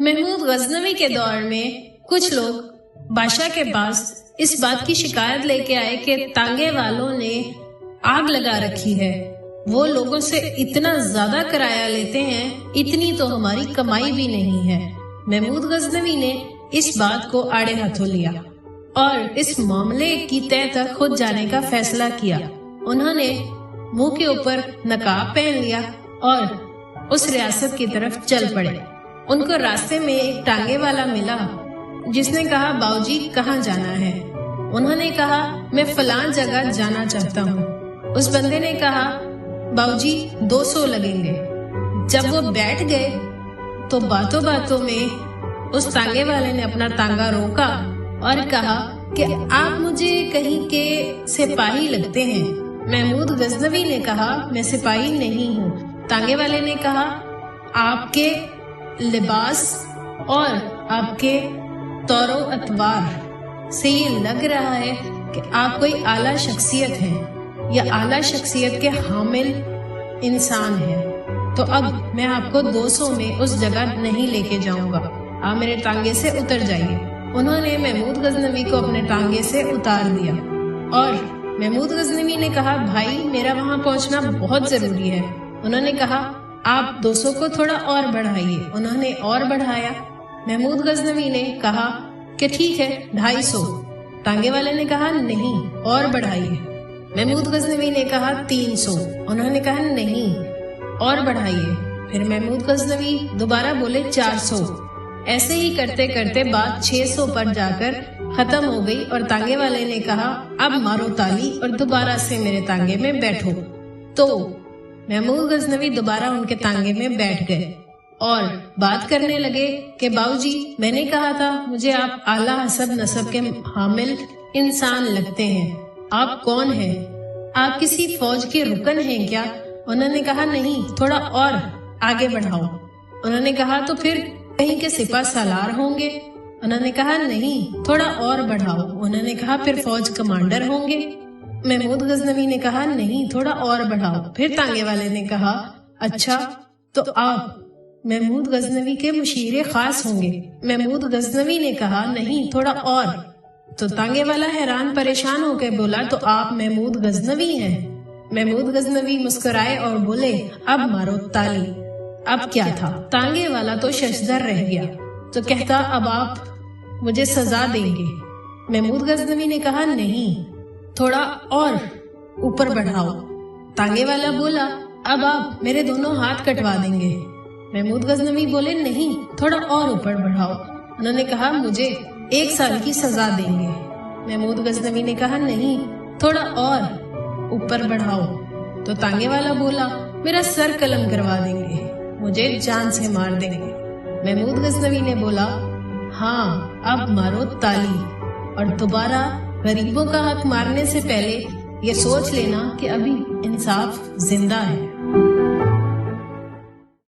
महमूद गजनवी के दौर में कुछ लोग बादशाह के पास इस बात की शिकायत लेके आए कि तांगे वालों ने आग लगा रखी है, वो लोगों से इतना ज्यादा किराया लेते हैं, इतनी तो हमारी कमाई भी नहीं है। महमूद गजनवी ने इस बात को आड़े हाथों लिया और इस मामले की तह तक खुद जाने का फैसला किया। उन्होंने मुंह के ऊपर नकाब पहन लिया और उस रियासत की तरफ चल पड़े। उनको रास्ते में एक टांगे वाला मिला जिसने कहा, बाऊजी कहाँ जाना है? उन्होंने कहा, मैं फलां जगह जाना चाहता हूँ। उस बंदे ने कहा, बाऊजी 200 लगेंगे। जब वो बैठ गए तो बातों बातों में उस तांगे वाले ने अपना तांगा रोका और कहा कि आप मुझे कहीं के सिपाही लगते हैं। महमूद गजनवी ने कहा, मैं सिपाही नहीं हूँ। तांगे वाले ने कहा, आपके लिबास और आपके तौरो अतवार से ये लग रहा है कि आप कोई आला शख्सियत हैं या आला शख्सियत के हामिल इंसान हैं। तो अब मैं आपको 200 में उस जगह नहीं लेके जाऊंगा, आप मेरे टांगे से उतर जाइए। उन्होंने महमूद गजनवी को अपने टांगे से उतार दिया और महमूद गजनवी ने कहा, भाई मेरा वहां पहुंचना बहुत जरूरी है। उन्होंने कहा, आप 200 को थोड़ा और बढ़ाइए। उन्होंने और बढ़ाया। महमूद गजनवी ने कहा कि ठीक है 250। टांगे वाले ने कहा, नहीं और बढ़ाइए। महमूद गजनवी ने कहा 300। उन्होंने कहा नहीं और बढ़ाइए। फिर महमूद गजनवी दोबारा बोले 400। ऐसे ही करते करते बात 600 पर जाकर खत्म हो गई और तांगे वाले ने कहा, अब मारो ताली और दोबारा से मेरे तांगे में बैठो। तो महमूद गजनवी दोबारा उनके तांगे में बैठ गए और बात करने लगे कि बाऊजी मैंने कहा था मुझे आप आला हसब नसब के हामिल इंसान लगते हैं, आप कौन हैं? आप किसी फौज के रुकन हैं क्या? उन्होंने कहा नहीं, थोड़ा और आगे बढ़ाओ। उन्होंने कहा तो फिर कहीं के सिपा सालार होंगे? उन्होंने कहा नहीं, थोड़ा और बढ़ाओ। उन्होंने कहा फिर फौज कमांडर होंगे? महमूद गजनवी ने कहा नहीं, थोड़ा और बढ़ाओ। फिर तांगे वाले ने कहा, अच्छा तो आप महमूद गजनवी के मुशीरे खास होंगे? महमूद गजनवी ने कहा नहीं, थोड़ा और। तो तांगे वाला हैरान परेशान होकर बोला, तो आप महमूद गजनवी हैं? महमूद गजनवी मुस्कुराए और बोले, अब मारो ताली। अब क्या था, तांगे वाला तो शशदर रह गया। तो कहता, अब आप मुझे सजा देंगे? महमूद गजनवी ने कहा नहीं, थोड़ा और ऊपर बढ़ाओ। तांगे वाला बोला, अब आप मेरे दोनों हाथ कटवा देंगे? महमूद गजनवी बोले नहीं, थोड़ा और ऊपर बढ़ाओ। उन्होंने कहा मुझे 1 साल की सजा देंगे? महमूद गजनवी ने कहा नहीं, थोड़ा और ऊपर बढ़ाओ। तो तांगे वाला बोला, मेरा सर कलम करवा देंगे, मुझे जान से मार देंगे। महमूद गजनवी ने बोला, हाँ अब मारो ताली और दोबारा गरीबों का हक मारने से पहले ये सोच लेना कि अभी इंसाफ जिंदा है।